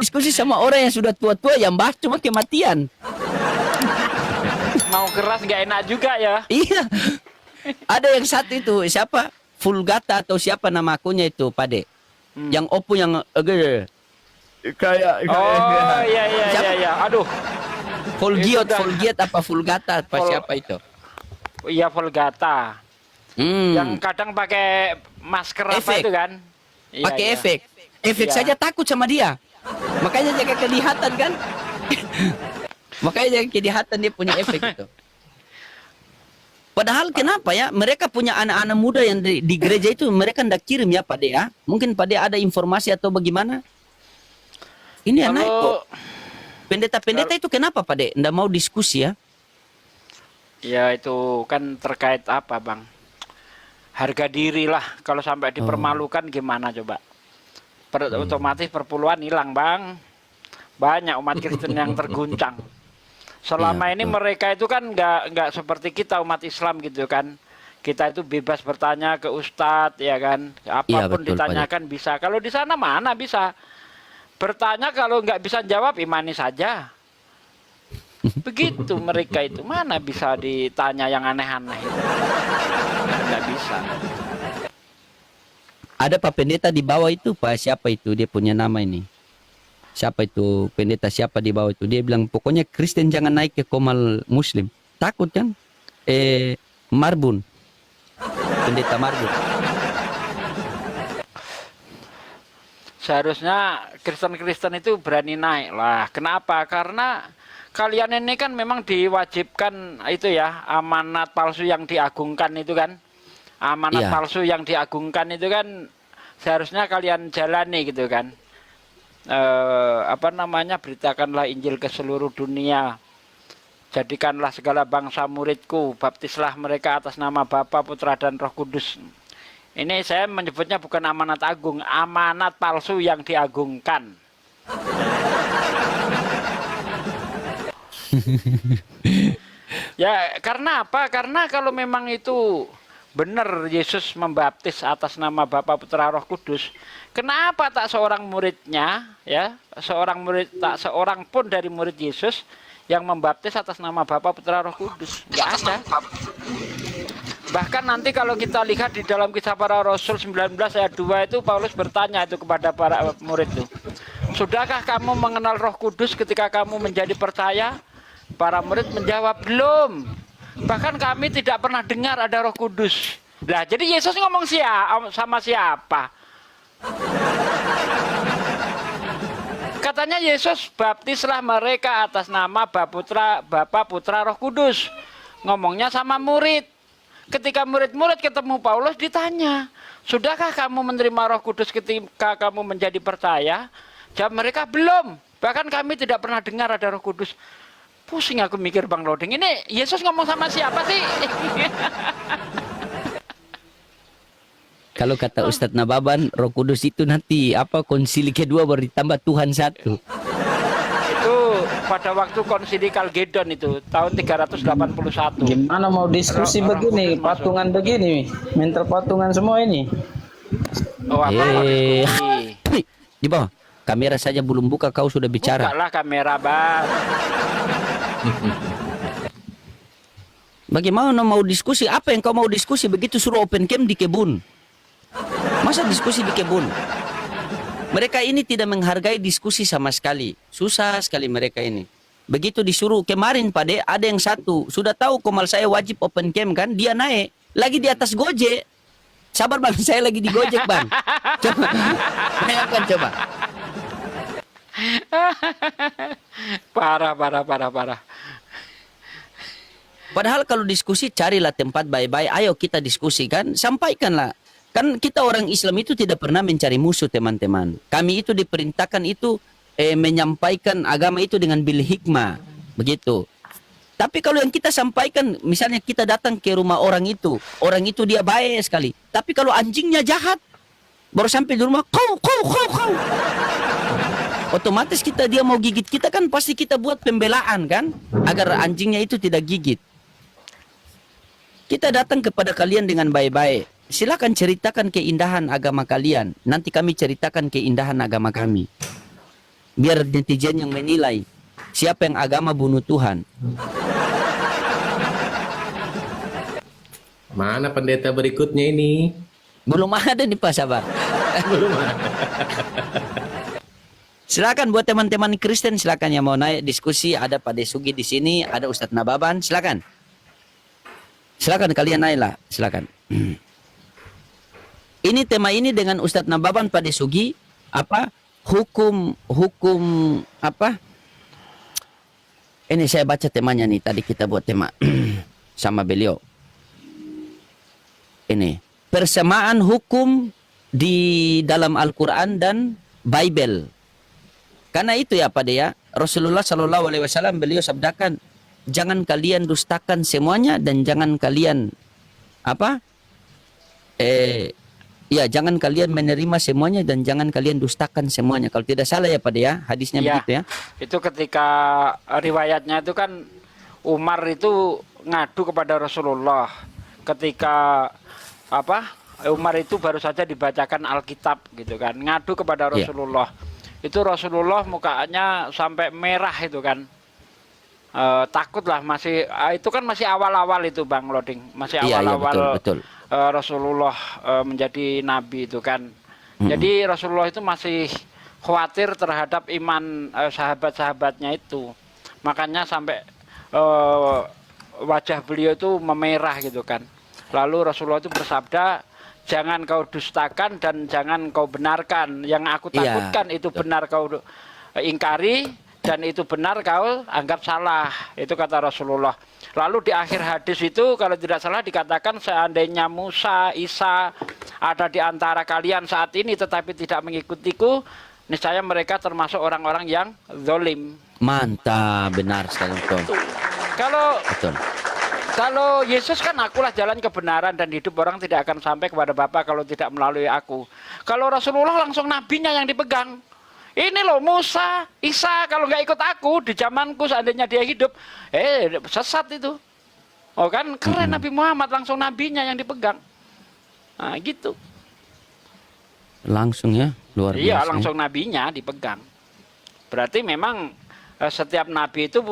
diskusi sama orang yang sudah tua-tua yang bahas cuma kematian. Mau keras nggak enak juga ya. Iya. Ada yang satu itu siapa? Vulgata atau siapa nama akunnya itu, Pade? Yang Oppo yang kayak Oh iya iya siapa? iya iya. Aduh. Volgiat, Itu dah. Volgiat apa Vulgata apa siapa itu? Iya Volgata. Yang Hmm. kadang pakai masker apa Efek. itu kan? Iya, Pakai iya. efek. Efek Iya. saja takut sama dia. Makanya jaga kelihatan kan? Makanya jaga kelihatan dia punya efek itu. Padahal kenapa ya? Mereka punya anak-anak muda yang di gereja itu mereka ndak kirim ya Pak De ya? Mungkin Pak De ada informasi atau bagaimana? Ini anak kok. Kalau Pendeta-pendeta itu kenapa Pak De? Ndak mau diskusi ya? ya itu kan terkait apa Bang? Harga diri lah. Kalau sampai dipermalukan gimana coba? Otomatis perpuluhan hilang Bang. Banyak umat Kristen yang terguncang. Selama Iya, ini betul. mereka itu kan nggak seperti kita umat Islam gitu kan. Kita itu bebas bertanya ke ustadz ya kan. Apapun betul, Pak De. ditanyakan bisa. Kalau di sana mana bisa? Bertanya kalau nggak bisa jawab imani saja. Begitu mereka itu. Mana bisa ditanya yang aneh-aneh. Nggak bisa. Ada Pak Pendeta di bawah itu Pak siapa itu? Dia punya nama ini. Siapa itu pendeta siapa di bawah itu? Dia bilang pokoknya Kristen jangan naik ke Komal Muslim. Takut kan? Marbun. Pendeta Marbun. Seharusnya Kristen-Kristen itu berani naik lah. Kenapa? Karena kalian ini kan memang diwajibkan itu ya, amanat palsu yang diagungkan itu kan. Amanat Iya. palsu yang diagungkan itu kan seharusnya kalian jalani gitu kan. Apa namanya, beritakanlah Injil ke seluruh dunia. Jadikanlah segala bangsa muridku, baptislah mereka atas nama Bapa, Putra dan Roh Kudus. Ini saya menyebutnya bukan amanat agung, amanat palsu yang diagungkan. Ya, karena apa? Karena kalau memang itu benar Yesus membaptis atas nama Bapa, Putra, Roh Kudus, kenapa tak seorang muridnya, ya, tak seorang pun dari murid Yesus yang membaptis atas nama Bapa, Putra, Roh Kudus? Nggak ada. Bahkan nanti kalau kita lihat di dalam Kisah Para Rasul 19 ayat 2 itu Paulus bertanya itu kepada para murid itu. Sudahkah kamu mengenal Roh Kudus ketika kamu menjadi percaya? Para murid menjawab, belum. Bahkan kami tidak pernah dengar ada Roh Kudus. Lah, jadi Yesus ngomong sama siapa? Katanya Yesus baptislah mereka atas nama Bapa, Putra, Roh Kudus. Ngomongnya sama murid. Ketika murid-murid ketemu Paulus ditanya, sudahkah kamu menerima Roh Kudus ketika kamu menjadi percaya? Jawab mereka, belum. Bahkan kami tidak pernah dengar ada Roh Kudus. Pusing aku mikir Bang Loding, ini Yesus ngomong sama siapa sih? Kalau kata Ustadz Nababan, Roh Kudus itu nanti apa konsili kedua baru ditambah Tuhan satu. Itu pada waktu konsili Kalgedon itu tahun 381. Gimana mau diskusi Orang begini, Kudus masuk. patungan begini, mental patungan semua ini. Oh, apa diskusi? Di bawah. Kamera saja belum buka kau sudah bicara. Bukalah kamera Bang. Bagaimana mau diskusi? Apa yang kau mau diskusi? Begitu suruh open cam di kebun. Masa diskusi di kebun? Mereka ini tidak menghargai diskusi sama sekali. Susah sekali mereka ini. Begitu disuruh kemarin Pak De, ada yang satu. Sudah tahu Komal saya wajib open cam kan? Dia naik. Lagi di atas Gojek. Sabar Bang, saya lagi di Gojek Bang. Coba. Bayangkan coba. Parah. Padahal kalau diskusi carilah tempat baik-baik. Ayo kita diskusikan, sampaikanlah. Kan kita orang Islam itu tidak pernah mencari musuh teman-teman. Kami itu diperintahkan itu menyampaikan agama itu dengan bil hikmah. Begitu. Tapi kalau yang kita sampaikan, misalnya kita datang ke rumah orang itu dia baik sekali. Tapi kalau anjingnya jahat, baru sampai di rumah, kau. Otomatis dia mau gigit kita kan pasti kita buat pembelaan kan, agar anjingnya itu tidak gigit. Kita datang kepada kalian dengan baik-baik. Silakan ceritakan keindahan agama kalian. Nanti kami ceritakan keindahan agama kami. Biar netizen yang menilai siapa yang agama bunuh Tuhan. Mana pendeta berikutnya ini? Belum ada nih Pak, sabar. Belum ada. Silakan buat teman-teman Kristen, silakan yang mau naik diskusi. Ada Pak Desugi di sini, ada Ustadz Nababan, silakan. Silakan kalian naiklah, silakan. Ini tema ini dengan Ustadz Nababan, Pak Desugi, apa? Hukum apa? Ini saya baca temanya nih, tadi kita buat tema sama beliau. Ini persamaan hukum di dalam Al-Quran dan Bible. Karena itu ya Pak ya, Rasulullah Shallallahu Alaihi Wasallam beliau sabdakan, jangan kalian dustakan semuanya dan jangan kalian apa? Ya jangan kalian menerima semuanya dan jangan kalian dustakan semuanya. Kalau tidak salah ya Pak ya, hadisnya Iya. begitu ya. Itu ketika riwayatnya itu kan Umar itu ngadu kepada Rasulullah ketika apa? Umar itu baru saja dibacakan Alkitab gitu kan, ngadu kepada Iya. Rasulullah. Itu Rasulullah mukanya sampai merah itu kan. Takut lah, masih itu kan masih awal-awal itu Bang Loding, masih Iya, iya, awal-awal betul. Rasulullah menjadi nabi itu kan. Jadi Rasulullah itu masih khawatir terhadap iman sahabat-sahabatnya itu. Makanya sampai wajah beliau itu memerah gitu kan. Lalu Rasulullah itu bersabda, jangan kau dustakan dan jangan kau benarkan. Yang aku Iya, takutkan itu benar kau ingkari dan itu benar kau anggap salah. Itu kata Rasulullah. Lalu di akhir hadis itu kalau tidak salah dikatakan seandainya Musa, Isa ada di antara kalian saat ini tetapi tidak mengikutiku, niscaya mereka termasuk orang-orang yang zalim. Mantap, benar sekali betul. Kalau Kalau Yesus kan akulah jalan kebenaran dan hidup, orang tidak akan sampai kepada Bapa kalau tidak melalui aku. Kalau Rasulullah langsung nabinya yang dipegang. Ini loh Musa, Isa kalau nggak ikut aku di zamanku seandainya dia hidup, sesat itu. Oh kan keren Nabi Muhammad langsung nabinya yang dipegang. Nah gitu. Langsung ya, luar biasa. Iya langsung nabinya dipegang. Berarti memang setiap nabi itu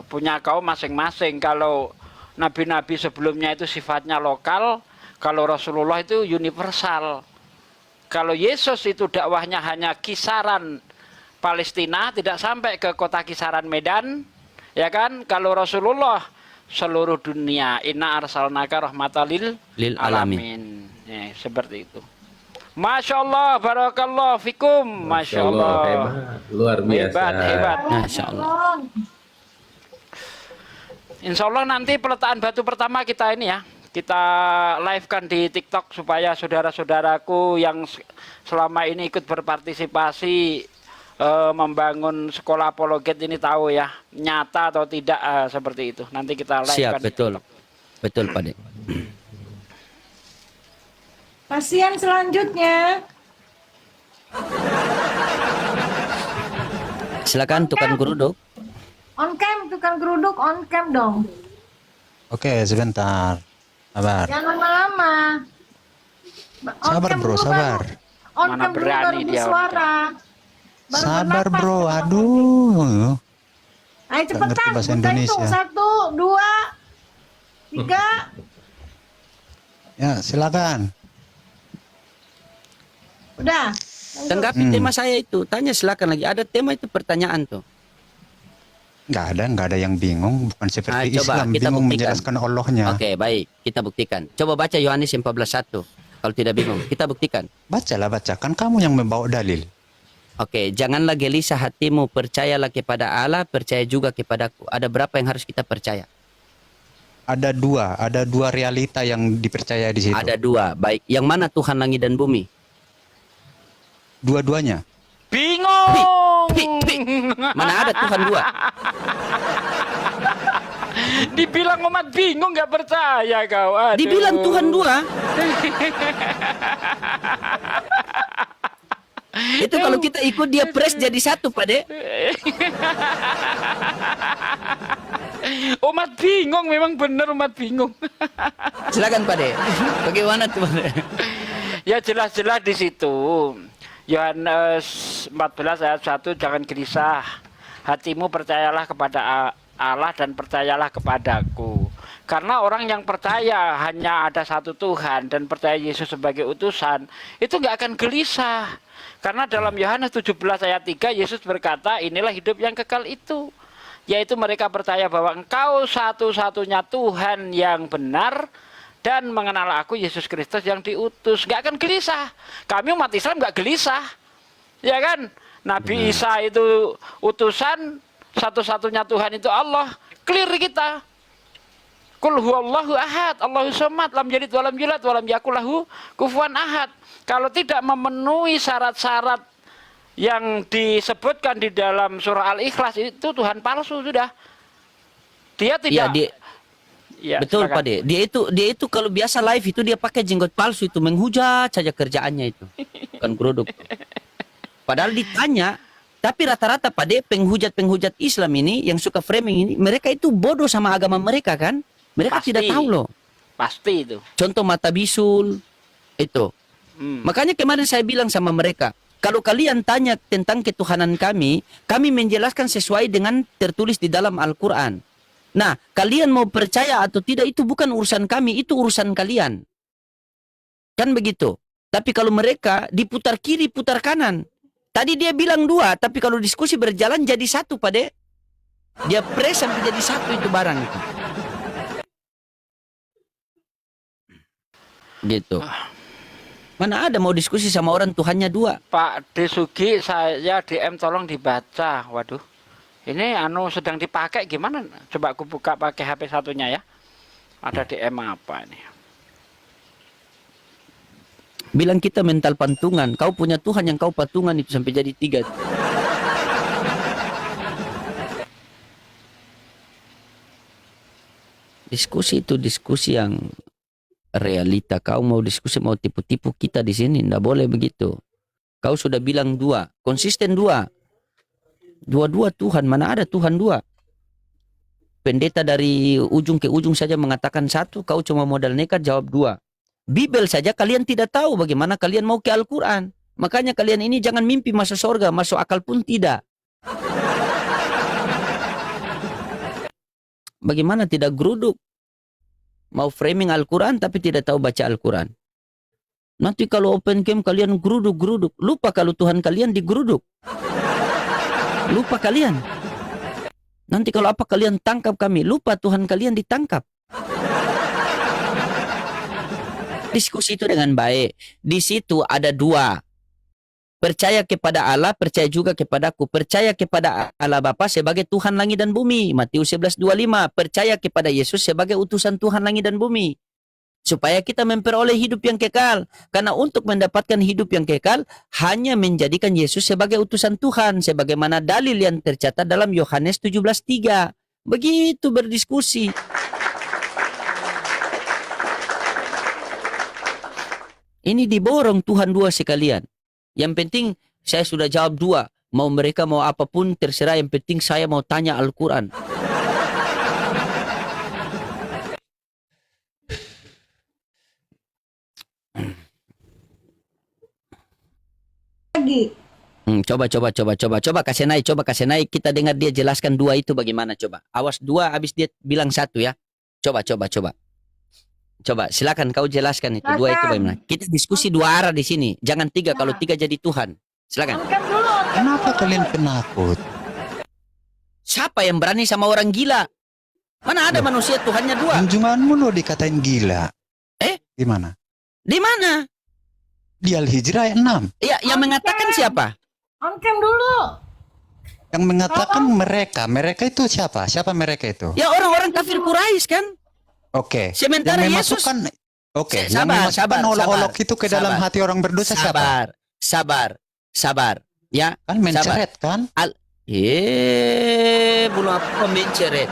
punya kaum masing-masing. Kalau nabi-nabi sebelumnya itu sifatnya lokal, kalau Rasulullah itu universal. Kalau Yesus itu dakwahnya hanya kisaran Palestina, tidak sampai ke kota kisaran Medan, ya kan? Kalau Rasulullah seluruh dunia, inna arsalnaka rahmatalil Lil alamin. Ya, seperti itu. Masya Allah, barakallah fikum. Masya Allah. Hebat, luar biasa. Hebat. Masya Allah. Insya Allah nanti peletakan batu pertama kita ini ya, kita live-kan di TikTok supaya saudara-saudaraku yang selama ini ikut berpartisipasi membangun sekolah apologet ini tahu ya, nyata atau tidak seperti itu. Nanti kita live-kan. Siap, betul. Betul, Pak Dek. Pasien selanjutnya. Silakan tukang geruduk. On cam, tukang geruduk on cam dong. Oke, sebentar. Sabar. Jangan lama-lama. On Sabar, cam bro, dulu sabar. baru- On Mana cam dulu berani baru dia, bersuara. Baru Sabar, bernapas. bro. Aduh. Ayo cepetan, ngerti bahasa kita hitung. Indonesia. 1, 2, 3. Ya, silakan. Udah. Tanggapi tema saya itu. Tanya silakan lagi. Ada tema itu pertanyaan tuh. Nggak ada yang bingung. Bukan seperti coba Islam, kita bingung buktikan. menjelaskan Allahnya. Oke, baik. Kita buktikan. Coba baca Yohanes 14:1. Kalau tidak bingung, kita buktikan. Bacalah, bacakan kamu yang membawa dalil. Oke, janganlah gelisah hatimu, percayalah kepada Allah, percaya juga kepadaku. Ada berapa yang harus kita percaya? Ada dua realita yang dipercaya di situ. Ada dua. Baik, yang mana Tuhan langit dan bumi? Dua-duanya. Bingung. Mana ada Tuhan dua? Dibilang umat bingung nggak percaya kau. Aduh. Dibilang Tuhan dua. Itu kalau kita ikut dia press jadi satu, Pak Dek. Umat bingung, memang benar umat bingung. Silakan Pak Dek. Bagaimana tuh, Pak Dek? Ya jelas-jelas di situ. Yohanes 14 ayat 1, jangan gelisah hatimu, percayalah kepada Allah dan percayalah kepadaku. Karena orang yang percaya hanya ada satu Tuhan dan percaya Yesus sebagai utusan, itu nggak akan gelisah. Karena dalam Yohanes 17 ayat 3, Yesus berkata, inilah hidup yang kekal itu, yaitu mereka percaya bahwa engkau satu-satunya Tuhan yang benar dan mengenal aku, Yesus Kristus yang diutus. Nggak akan gelisah. Kami umat Islam nggak gelisah, ya kan? Nabi Isa itu utusan, satu-satunya Tuhan itu Allah. Clear kita. Qul huwallahu ahad, Allahu somad, lam yalid walam yulad walam yakul lahu kufuwan ahad. Kalau tidak memenuhi syarat-syarat yang disebutkan di dalam surah Al-Ikhlas, itu Tuhan palsu sudah. Dia tidak. Ya, betul silakan. Pak De. Dia itu kalau biasa live itu dia pakai jenggot palsu itu, menghujat saja kerjaannya itu. Kan geruduk. Padahal ditanya, tapi rata-rata Pak De, penghujat Islam ini yang suka framing ini, mereka itu bodoh sama agama mereka kan? Mereka Pasti. tidak tahu loh. Pasti itu. Contoh mata bisul itu. Makanya kemarin saya bilang sama mereka, kalau kalian tanya tentang ketuhanan kami menjelaskan sesuai dengan tertulis di dalam Al-Quran. Nah, kalian mau percaya atau tidak itu bukan urusan kami, itu urusan kalian. Kan begitu. Tapi kalau mereka diputar kiri, putar kanan. Tadi dia bilang dua, tapi kalau diskusi berjalan jadi satu, Pak De. Dia press sampai jadi satu itu barang itu. Gitu. Mana ada mau diskusi sama orang Tuhannya dua. Pak Desugi, saya DM tolong dibaca. Waduh. Ini sedang dipakai gimana? Coba aku buka pakai HP satunya ya. Ada DM apa ini? Bilang kita mental pantungan. Kau punya Tuhan yang kau patungan itu sampai jadi 3. Diskusi itu diskusi yang realita. Kau mau diskusi, mau tipu-tipu kita di sini, ndak boleh begitu. Kau sudah bilang dua, konsisten dua. Dua-dua Tuhan, mana ada Tuhan dua? Pendeta dari ujung ke ujung saja mengatakan satu, kau cuma modal nekat jawab dua. Bibel saja kalian tidak tahu bagaimana kalian mau ke Al-Quran. Makanya kalian ini jangan mimpi masuk surga, masuk akal pun tidak. Bagaimana tidak geruduk? Mau framing Al-Quran tapi tidak tahu baca Al-Quran. Nanti kalau open camp kalian geruduk-geruduk. Lupa kalau Tuhan kalian digeruduk. Lupa kalian. Nanti kalau apa kalian tangkap kami. Lupa Tuhan kalian ditangkap. Diskusi itu dengan baik. Di situ ada dua. Percaya kepada Allah, percaya juga kepadaku. Percaya kepada Allah Bapa sebagai Tuhan langit dan bumi. Matius 11:25. Percaya kepada Yesus sebagai utusan Tuhan langit dan bumi. Supaya kita memperoleh hidup yang kekal. Karena untuk mendapatkan hidup yang kekal, hanya menjadikan Yesus sebagai utusan Tuhan. Sebagaimana dalil yang tercatat dalam Yohanes 17:3. Begitu berdiskusi. Ini diborong Tuhan dua sekalian. Yang penting saya sudah jawab dua. Mau mereka mau apapun terserah. Yang penting saya mau tanya Al-Quran. Lagi. Coba kasih naik. Kita dengar dia jelaskan dua itu bagaimana coba. Awas dua habis dia bilang satu ya. Coba. Coba silakan kau jelaskan itu dua itu bagaimana. Kita diskusi dua arah di sini. Jangan tiga, kalau tiga jadi Tuhan. Silakan. Angkat dulu. Kenapa kalian penakut? Siapa yang berani sama orang gila? Mana ada manusia Tuhannya dua? Junjunganmu lo dikatain gila. Gimana? Di mana? Di Al-Hijrah ayat 6. Ya, yang mengatakan siapa? Angkat dulu. Yang mengatakan mereka. Mereka itu siapa? Siapa mereka itu? Ya orang-orang kafir Quraisy kan? Oke. Sementara yang Yesus. memasukkan, oke. Yang Sabar, memasukkan olok-olok itu ke dalam sabar. hati orang berdosa siapa? Sabar. Ya, Kan menceret kan? belum apa menceret.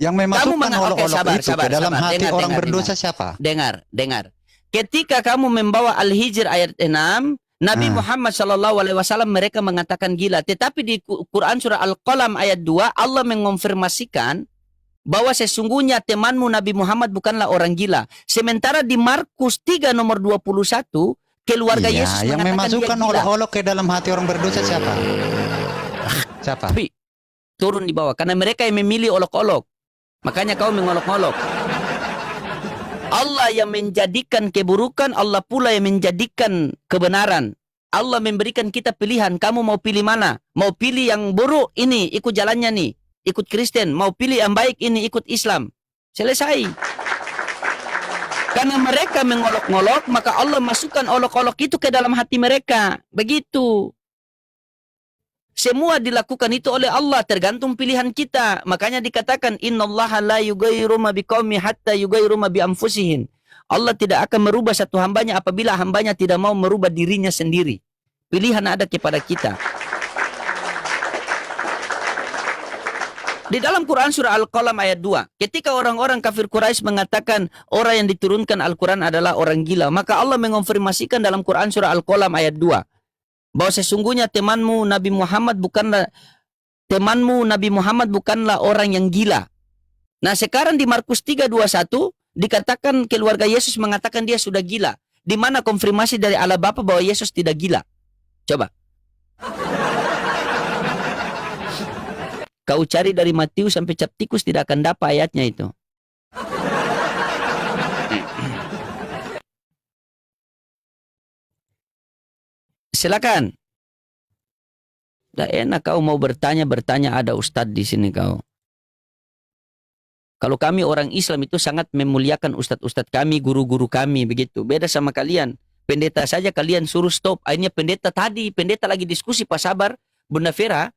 Yang memasukkan Oke, olok-olok itu ke dalam hati Dengar, orang dengar, berdosa siapa? Dengar. Ketika kamu membawa Al-Hijr ayat 6, Nabi Muhammad SAW mereka mengatakan gila. Tetapi di Quran surah Al-Qalam ayat 2, Allah mengonfirmasikan bahwa sesungguhnya temanmu Nabi Muhammad bukanlah orang gila. Sementara di Markus 3 nomor 21, keluarga Iya, Yesus yang mengatakan dia memasukkan gila. olok-olok ke dalam hati orang berdosa siapa? Siapa? Tapi turun di bawah karena mereka yang memilih olok-olok. Makanya kau mengolok-olok. Allah yang menjadikan keburukan, Allah pula yang menjadikan kebenaran. Allah memberikan kita pilihan, kamu mau pilih mana? Mau pilih yang buruk, ini ikut jalannya nih, ikut Kristen. Mau pilih yang baik, ini ikut Islam. Selesai. Karena mereka mengolok-olok, maka Allah masukkan olok-olok itu ke dalam hati mereka. Begitu. Semua dilakukan itu oleh Allah, tergantung pilihan kita. Makanya dikatakan innallaha la yughayyiru ma biqaumin hatta yughayyiru ma bi anfusihim. Allah tidak akan merubah satu hambanya apabila hambanya tidak mau merubah dirinya sendiri. Pilihan ada kepada kita. Di dalam Quran surah Al-Qalam ayat 2, ketika orang-orang kafir Quraisy mengatakan orang yang diturunkan Al-Quran adalah orang gila, maka Allah mengonfirmasikan dalam Quran surah Al-Qalam ayat 2 bahwa sesungguhnya temanmu Nabi Muhammad bukanlah orang yang gila. Nah, sekarang di Markus 3:21 dikatakan keluarga Yesus mengatakan dia sudah gila. Di mana konfirmasi dari Allah Bapa bahwa Yesus tidak gila? Coba. Kau cari dari Matius sampai cap tikus tidak akan dapat ayatnya itu. Silakan. Dah enak kau mau bertanya ada ustadz di sini kau. Kalau kami orang Islam itu sangat memuliakan ustadz-ustadz kami, guru-guru kami begitu. Beda sama kalian. Pendeta saja kalian suruh stop. Akhirnya pendeta lagi diskusi Pak Sabar, Bunda Vera.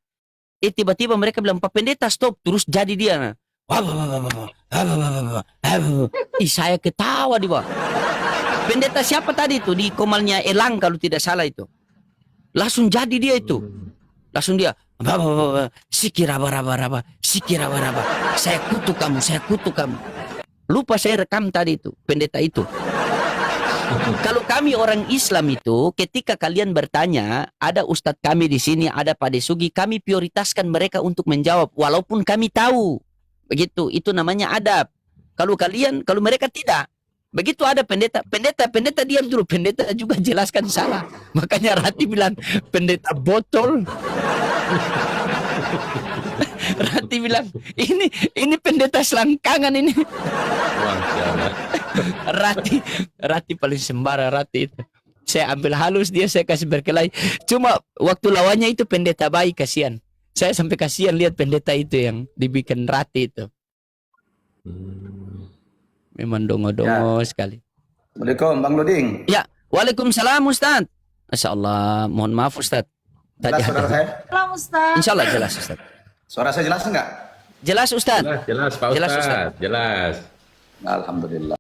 Tiba-tiba mereka bilang, Pak Pendeta stop. Terus jadi dia. Saya ketawa di bawah. Pendeta siapa tadi itu? Di Komalnya Elang kalau tidak salah itu. Langsung jadi dia itu. Langsung dia. Sikiraba-raba. Saya kutuk kamu. Lupa saya rekam tadi itu. Pendeta itu. Kalau kami orang Islam itu, ketika kalian bertanya, ada ustadz kami di sini, ada Pak Desugi, kami prioritaskan mereka untuk menjawab, walaupun kami tahu. Begitu, itu namanya adab. Kalau mereka tidak, begitu ada pendeta diam dulu, pendeta juga jelaskan salah. Makanya Rati bilang, pendeta botol. Rati bilang, ini pendeta selangkangan ini. Rati paling sembarang Rati itu. Saya ambil halus dia, saya kasih berkelahi. Cuma waktu lawannya itu pendeta baik, kasihan. Saya sampai kasihan lihat pendeta itu yang dibikin Rati itu. Memang dongo-dongo sekali. Assalamualaikum Bang Luding. Ya, waalaikumsalam Ustaz. Masya Allah, mohon maaf Ustaz. Jelas suara saya? Salam Ustaz. Insya Allah jelas Ustaz. Suara saya jelas enggak? Jelas Ustaz. Jelas Pak Jelas, Ustaz. Ustaz. Jelas. Alhamdulillah.